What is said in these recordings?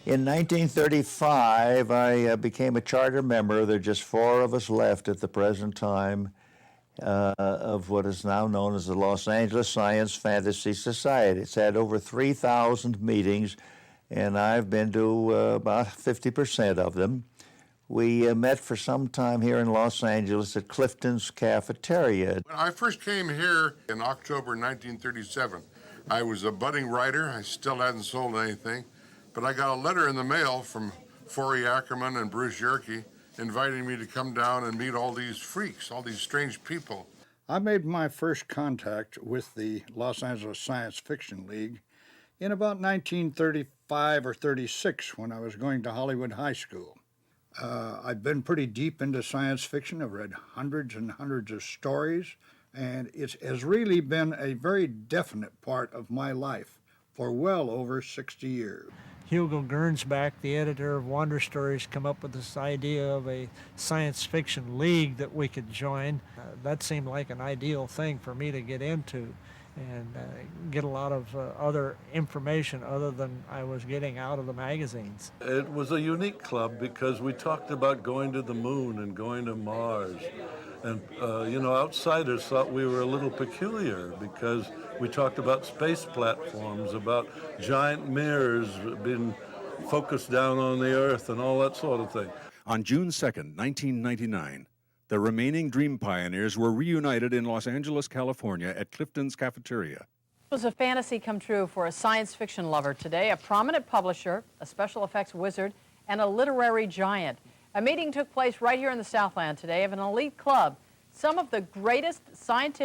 In 1935, I became a charter member. There are just 4 of us left at the present time of what is now known as the Los Angeles Science Fantasy Society. It's had over 3,000 meetings, and I've been to about 50% of them. We met for some time here in Los Angeles at Clifton's Cafeteria. When I first came here in October 1937, I was a budding writer. I still hadn't sold anything, but I got a letter in the mail from Forrest J Ackerman and Bruce Yerke inviting me to come down and meet all these freaks, all these strange people. I made my first contact with the Los Angeles Science Fiction League in about 1935 or 36 when I was going to Hollywood High School. I've been pretty deep into science fiction. I've read hundreds and hundreds of stories, and it has really been a very definite part of my life for well over 60 years. Hugo Gernsback, the editor of Wonder Stories, come up with this idea of a science fiction league that we could join. That seemed like an ideal thing for me to get into and get a lot of other information other than I was getting out of the magazines. It was a unique club because we talked about going to the moon and going to Mars. And, outsiders thought we were a little peculiar because we talked about space platforms, about giant mirrors being focused down on the Earth and all that sort of thing. On June 2nd, 1999, the remaining Dream Pioneers were reunited in Los Angeles, California at Clifton's Cafeteria. It was a fantasy come true for a science fiction lover today, a prominent publisher, a special effects wizard, and a literary giant. A meeting took place right here in the Southland today of an elite club. Some of the greatest science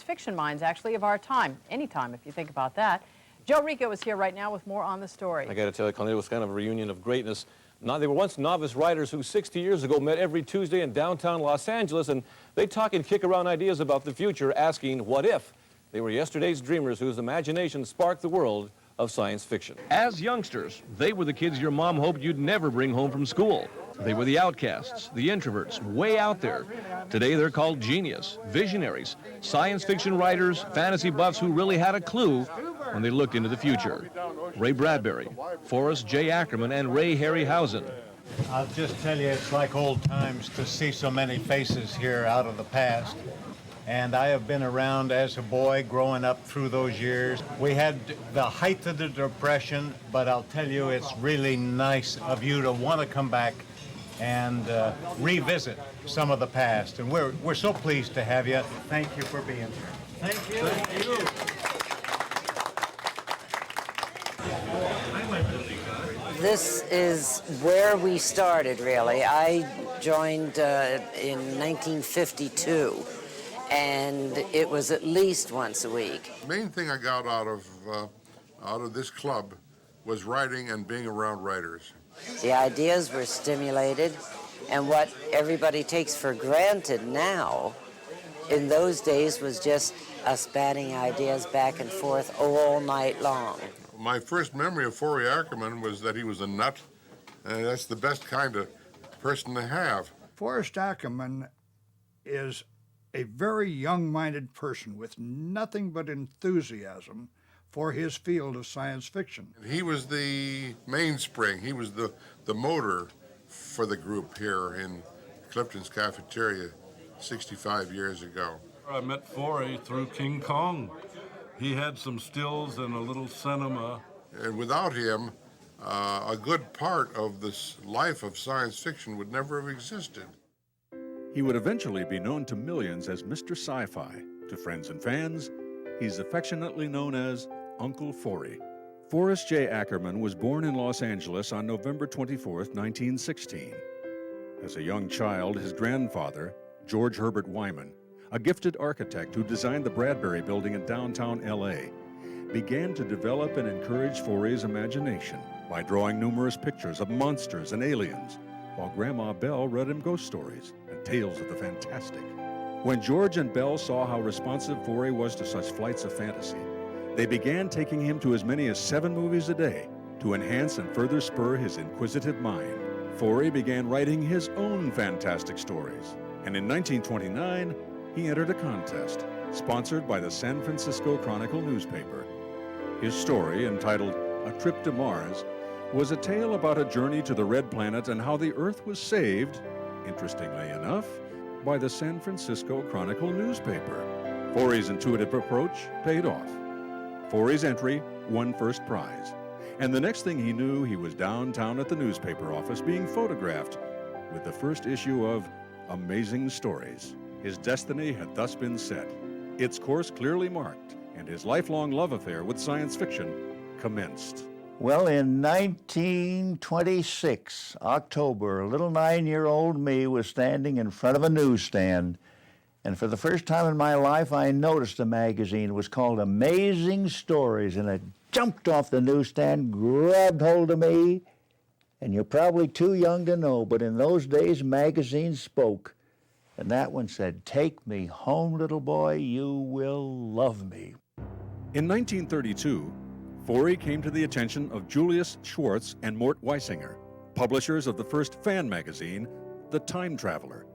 fiction minds, actually, of our time. Any time, if you think about that. Joe Rico is here right now with more on the story. I got to tell you, Colin, it was kind of a reunion of greatness. Now, they were once novice writers who 60 years ago met every Tuesday in downtown Los Angeles, and they talk and kick around ideas about the future, asking, what if? They were yesterday's dreamers whose imagination sparked the world of science fiction. As youngsters, they were the kids your mom hoped you'd never bring home from school. They were the outcasts, the introverts, way out there. Today, they're called genius, visionaries, science fiction writers, fantasy buffs who really had a clue when they looked into the future. Ray Bradbury, Forrest J Ackerman, and Ray Harryhausen. I'll just tell you, it's like old times to see so many faces here out of the past. And I have been around as a boy growing up through those years. We had the height of the Depression, but I'll tell you, it's really nice of you to want to come back and revisit some of the past. And we're so pleased to have you. Thank you for being here. Thank you. Thank you. This is where we started, really. I joined in 1952, and it was at least once a week. The main thing I got out of this club was writing and being around writers. The ideas were stimulated, and what everybody takes for granted now, in those days was just us batting ideas back and forth all night long. My first memory of Forrest Ackerman was that he was a nut, and that's the best kind of person to have. Forrest Ackerman is a very young-minded person with nothing but enthusiasm for his field of science fiction. He was the mainspring. He was the motor for the group here in Clifton's Cafeteria 65 years ago. I met Forrest through King Kong. He had some stills and a little cinema. And without him, a good part of this life of science fiction would never have existed. He would eventually be known to millions as Mr. Sci-Fi. To friends and fans, he's affectionately known as Uncle Forrest. Forrest J. Ackerman was born in Los Angeles on November 24, 1916. As a young child, his grandfather, George Herbert Wyman, a gifted architect who designed the Bradbury Building in downtown L.A., began to develop and encourage Forrest's imagination by drawing numerous pictures of monsters and aliens, while Grandma Belle read him ghost stories and tales of the fantastic. When George and Belle saw how responsive Forrest was to such flights of fantasy, they began taking him to as many as 7 movies a day to enhance and further spur his inquisitive mind. Forrest began writing his own fantastic stories, and in 1929, he entered a contest sponsored by the San Francisco Chronicle newspaper. His story, entitled A Trip to Mars, was a tale about a journey to the Red Planet and how the Earth was saved, interestingly enough, by the San Francisco Chronicle newspaper. Forrey's intuitive approach paid off. Forrey's entry won first prize. And the next thing he knew, he was downtown at the newspaper office being photographed with the first issue of Amazing Stories. His destiny had thus been set, its course clearly marked, and his lifelong love affair with science fiction commenced. Well, in 1926, October, a little 9-year-old me was standing in front of a newsstand, and for the first time in my life, I noticed a magazine. It was called Amazing Stories, and it jumped off the newsstand, grabbed hold of me, and you're probably too young to know, but in those days, magazines spoke. And that one said, "Take me home, little boy, you will love me." In 1932, Forrey came to the attention of Julius Schwartz and Mort Weisinger, publishers of the first fan magazine, The Time Traveler.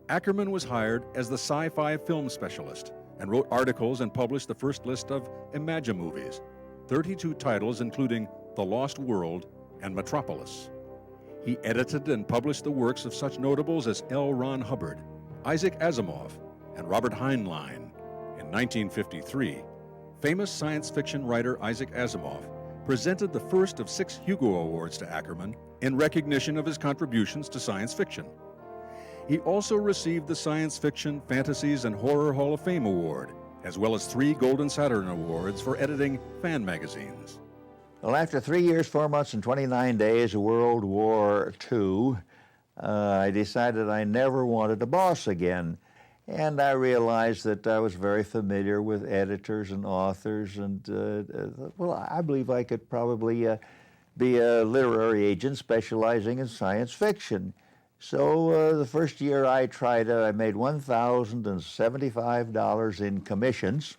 Ackerman was hired as the sci-fi film specialist and wrote articles and published the first list of Imagimovies, 32 titles including The Lost World and Metropolis. He edited and published the works of such notables as L. Ron Hubbard, Isaac Asimov, and Robert Heinlein. In 1953, famous science fiction writer Isaac Asimov presented the first of 6 Hugo Awards to Ackerman in recognition of his contributions to science fiction. He also received the Science Fiction, Fantasies, and Horror Hall of Fame Award, as well as 3 Golden Saturn Awards for editing fan magazines. Well, after 3 years, 4 months, and 29 days of World War II, I decided I never wanted a boss again. And I realized that I was very familiar with editors and authors, and well, I believe I could probably be a literary agent specializing in science fiction. So the first year I tried, I made $1,075 in commissions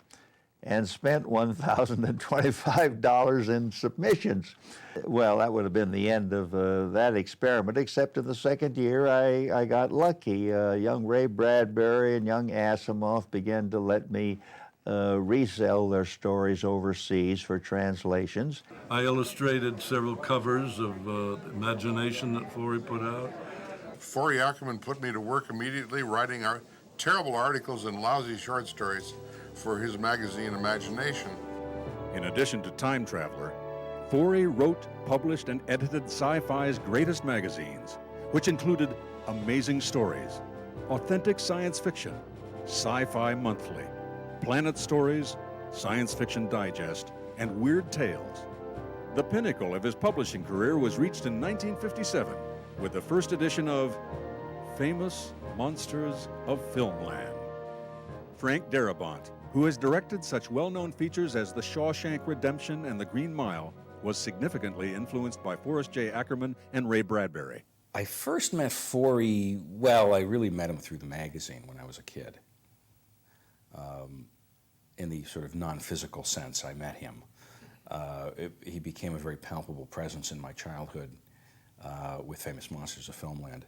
and spent $1,025 in submissions. Well, that would have been the end of that experiment, except in the second year I got lucky. Young Ray Bradbury and young Asimov began to let me resell their stories overseas for translations. I illustrated several covers of Imagination that Forrey put out. Forrest Ackerman put me to work immediately writing terrible articles and lousy short stories for his magazine Imagination. In addition to Time Traveler, Forrey wrote, published, and edited sci-fi's greatest magazines, which included Amazing Stories, Authentic Science Fiction, Sci-Fi Monthly, Planet Stories, Science Fiction Digest, and Weird Tales. The pinnacle of his publishing career was reached in 1957 with the first edition of Famous Monsters of Filmland. Frank Darabont, who has directed such well-known features as The Shawshank Redemption and The Green Mile, was significantly influenced by Forrest J Ackerman and Ray Bradbury. I first met Forrey, well, I really met him through the magazine when I was a kid. In the sort of non-physical sense, I met him. He became a very palpable presence in my childhood with Famous Monsters of Filmland.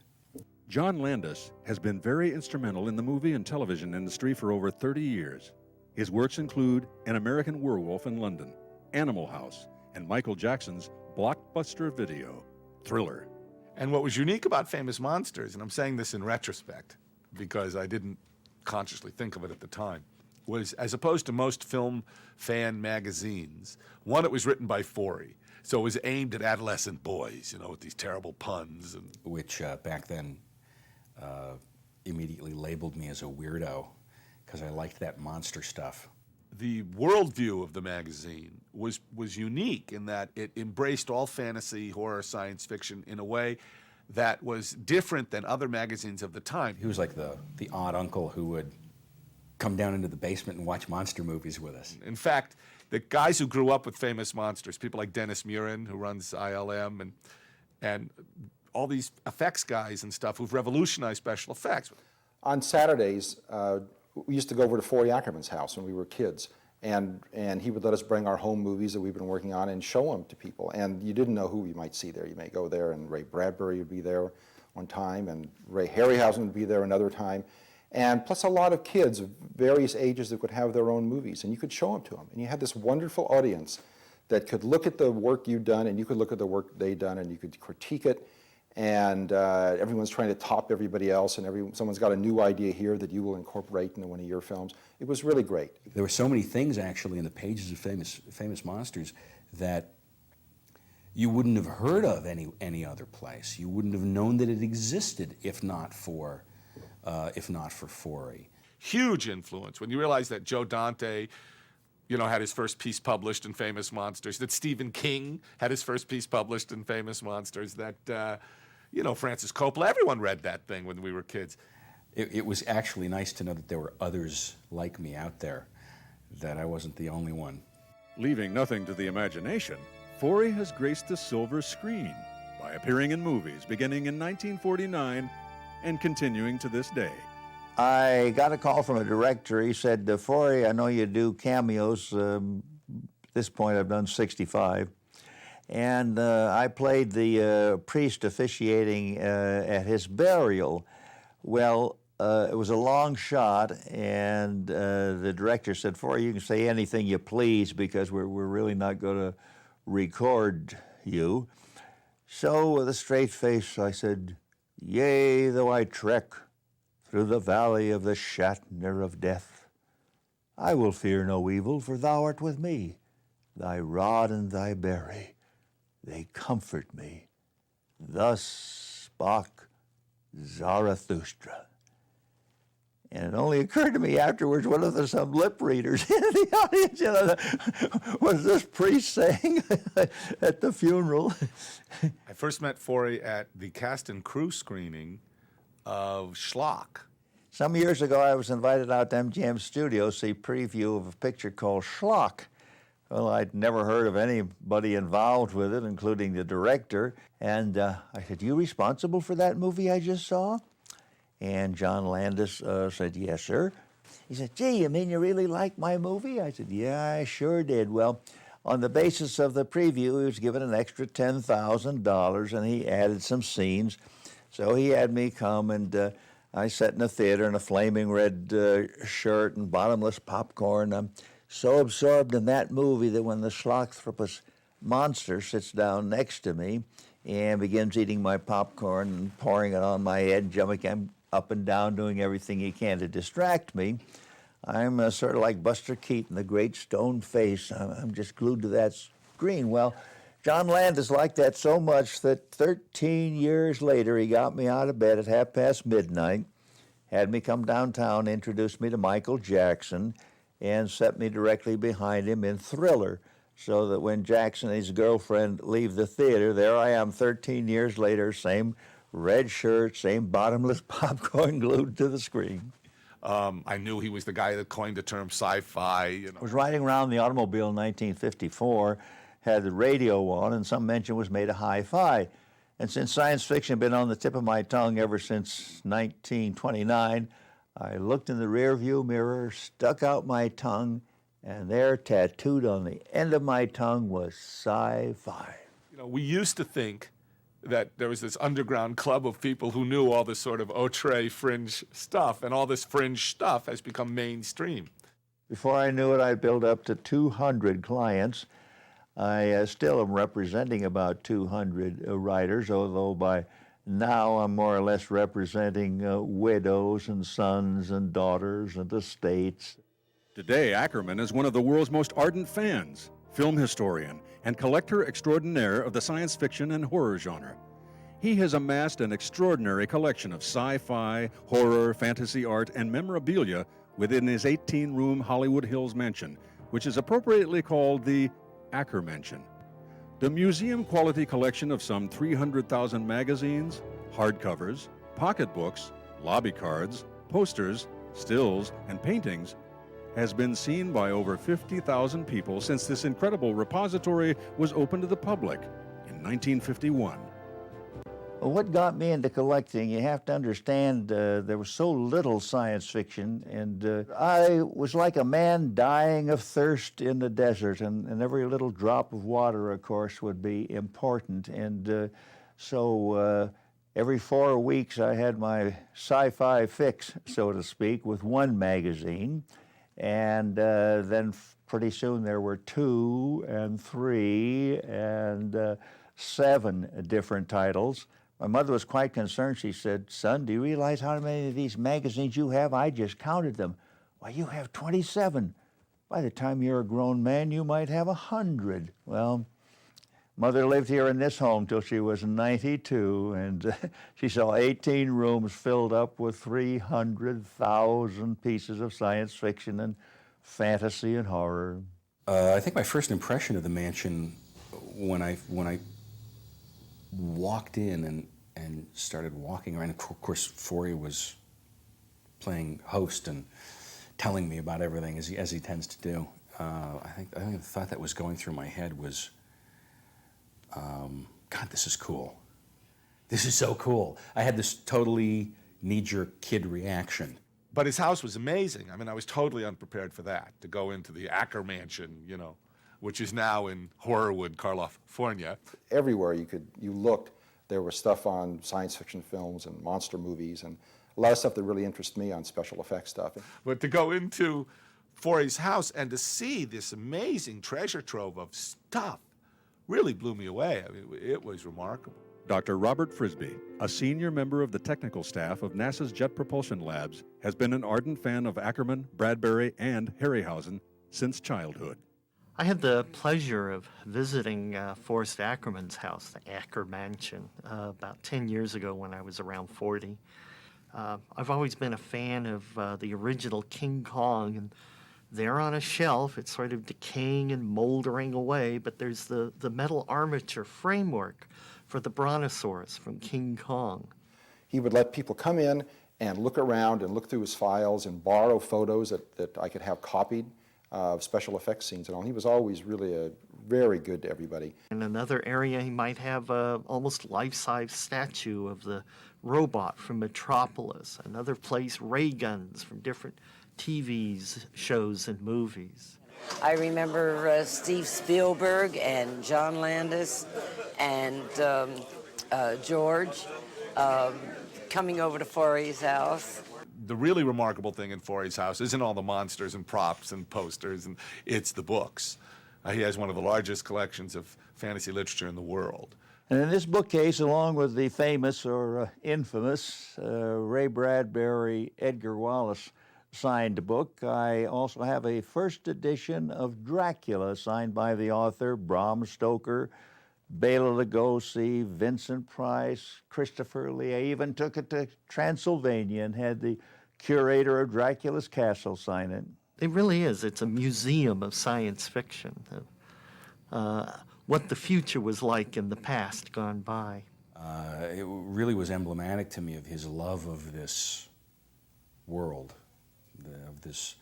John Landis has been very instrumental in the movie and television industry for over 30 years. His works include An American Werewolf in London, Animal House, and Michael Jackson's blockbuster video, Thriller. And what was unique about Famous Monsters, and I'm saying this in retrospect because I didn't consciously think of it at the time, was as opposed to most film fan magazines, one, it was written by Forrey. So it was aimed at adolescent boys, with these terrible puns. Which back then immediately labeled me as a weirdo because I liked that monster stuff. The worldview of the magazine was unique in that it embraced all fantasy, horror, science fiction in a way that was different than other magazines of the time. He was like the odd uncle who would come down into the basement and watch monster movies with us. In fact, the guys who grew up with Famous Monsters, people like Dennis Murin, who runs ILM, and all these effects guys and stuff who've revolutionized special effects. On Saturdays, we used to go over to Forrest Ackerman's house when we were kids, and he would let us bring our home movies that we've been working on and show them to people. And you didn't know who you might see there. You may go there, and Ray Bradbury would be there one time, and Ray Harryhausen would be there another time. And plus a lot of kids of various ages that would have their own movies, and you could show them to them. And you had this wonderful audience that could look at the work you've done, and you could look at the work they've done, and you could critique it, and everyone's trying to top everybody else, and someone's got a new idea here that you will incorporate into one of your films. It was really great. There were so many things actually in the pages of Famous Monsters that you wouldn't have heard of any other place. You wouldn't have known that it existed if not for Forrest. Huge influence when you realize that Joe Dante, you know, had his first piece published in Famous Monsters, that Stephen King had his first piece published in Famous Monsters, that, you know, Francis Coppola, everyone read that thing when we were kids. It was actually nice to know that there were others like me out there, that I wasn't the only one. Leaving nothing to the imagination, Forrest has graced the silver screen by appearing in movies beginning in 1949 and continuing to this day. I got a call from a director. He said, Forrest, I know you do cameos. At this point, I've done 65. And I played the priest officiating at his burial. Well, it was a long shot, and the director said, Forrest, you can say anything you please because we're really not going to record you. So with a straight face, I said, yea, though I trek through the valley of the Shatner of death, I will fear no evil, for thou art with me. Thy rod and thy berry, they comfort me. Thus spake Zarathustra. And it only occurred to me afterwards, what if there's some lip readers in the audience? You know, was this priest saying at the funeral? I first met Forrest at the cast and crew screening of Schlock. Some years ago, I was invited out to MGM Studios to see a preview of a picture called Schlock. Well, I'd never heard of anybody involved with it, including the director. And I said, you responsible for that movie I just saw? And John Landis said, yes, sir. He said, gee, you mean you really liked my movie? I said, yeah, I sure did. Well, on the basis of the preview, he was given an extra $10,000, and he added some scenes. So he had me come, and I sat in the theater in a flaming red shirt and bottomless popcorn. I'm so absorbed in that movie that when the Schlockthropus monster sits down next to me and begins eating my popcorn and pouring it on my head, jumping up and down, doing everything he can to distract me, I'm sort of like Buster Keaton, the great stone face. I'm just glued to that screen. Well, John Landis liked that so much that 13 years later, he got me out of bed at midnight, had me come downtown, introduced me to Michael Jackson, and set me directly behind him in Thriller, so that when Jackson and his girlfriend leave the theater, there I am 13 years later, same red shirt, same bottomless popcorn glued to the screen. I knew he was the guy that coined the term sci-fi. You know. I was riding around the automobile in 1954, had the radio on, and some mention was made of hi-fi. And since science fiction had been on the tip of my tongue ever since 1929, I looked in the rearview mirror, stuck out my tongue, and there, tattooed on the end of my tongue, was sci-fi. You know, we used to think that there was this underground club of people who knew all this sort of outre fringe stuff, and all this fringe stuff has become mainstream. Before I knew it, I'd built up to 200 clients. I still am representing about 200 writers, although by now I'm more or less representing widows and sons and daughters and estates. Today, Ackerman is one of the world's most ardent fans, film historian, and collector extraordinaire of the science fiction and horror genre. He has amassed an extraordinary collection of sci-fi, horror, fantasy art, and memorabilia within his 18-room Hollywood Hills mansion, which is appropriately called the Ackermansion. The museum-quality collection of some 300,000 magazines, hardcovers, pocketbooks, lobby cards, posters, stills, and paintings has been seen by over 50,000 people since this incredible repository was opened to the public in 1951. Well, what got me into collecting, you have to understand, there was so little science fiction, and I was like a man dying of thirst in the desert, and every little drop of water, of course, would be important. And so every 4 weeks I had my sci-fi fix, so to speak, with one magazine. And then pretty soon there were 2 and 3 and 7 different titles. My mother was quite concerned. She said, "Son, do you realize how many of these magazines you have? I just counted them." "Why, you have 27. By the time you're a grown man, you might have 100. Well, Mother lived here in this home till she was 92, and she saw 18 rooms filled up with 300,000 pieces of science fiction and fantasy and horror. I think my first impression of the mansion, when I walked in and started walking around, of course, Forrest was playing host and telling me about everything as he tends to do. I think the thought that was going through my head was, God, this is cool. This is so cool. I had this totally knee-jerk kid reaction. But his house was amazing. I mean, I was totally unprepared for that, to go into the Ackerman Mansion, you know, which is now in Horrorwood, California. Everywhere you looked, there was stuff on science fiction films and monster movies and a lot of stuff that really interests me on special effects stuff. But to go into Forrest's house and to see this amazing treasure trove of stuff really blew me away. I mean, it was remarkable. Dr. Robert Frisbee, a senior member of the technical staff of NASA's Jet Propulsion Labs, has been an ardent fan of Ackerman, Bradbury, and Harryhausen since childhood. I had the pleasure of visiting Forrest Ackerman's house, the Acker Mansion, about 10 years ago when I was around 40. I've always been a fan of the original King Kong, and there on a shelf, it's sort of decaying and moldering away, but there's the metal armature framework for the brontosaurus from King Kong. He would let people come in and look around and look through his files and borrow photos that I could have copied of special effects scenes and all. He was always really very good to everybody. In another area, he might have a almost life-size statue of the robot from Metropolis. Another place, ray guns from different TV shows and movies. I remember Steve Spielberg and John Landis and George coming over to Forrest's house. The really remarkable thing in Forrest's house isn't all the monsters and props and posters, and it's the books. He has one of the largest collections of fantasy literature in the world. And in this bookcase, along with the famous or infamous Ray Bradbury, Edgar Wallace signed book, I also have a first edition of Dracula signed by the author, Bram Stoker, Bela Lugosi, Vincent Price, Christopher Lee. I even took it to Transylvania and had the curator of Dracula's castle sign it. It really is. It's a museum of science fiction. What the future was like in the past gone by. It really was emblematic to me of his love of this world, of this,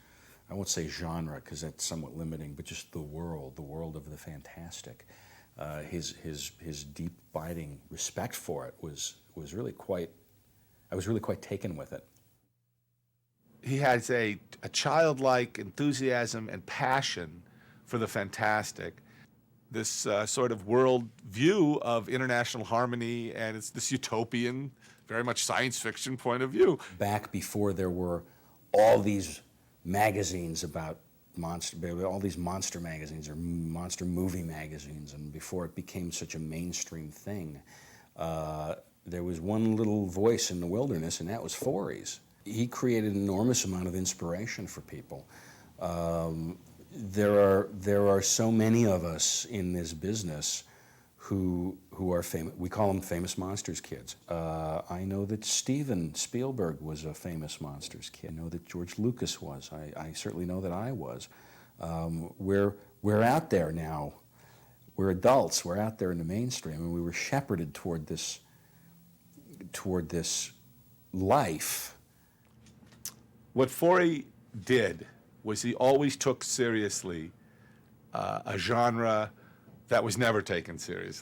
I won't say genre because that's somewhat limiting, but just the world of the fantastic. His deep, abiding respect for it was really quite, I was really quite taken with it. He has a childlike enthusiasm and passion for the fantastic. This sort of world view of international harmony, and it's this utopian, very much science fiction point of view. Back before there were all these magazines about all these monster magazines or monster movie magazines, and before it became such a mainstream thing, there was one little voice in the wilderness, and that was Forrest. He created an enormous amount of inspiration for people. There are so many of us in this business who are famous. We call them famous monsters kids. I know that Steven Spielberg was a famous monsters kid. I know that George Lucas was. I certainly know that I was. We're out there now. We're adults. We're out there in the mainstream, and we were shepherded toward this life. What Forrest did was he always took seriously a genre that was never taken seriously.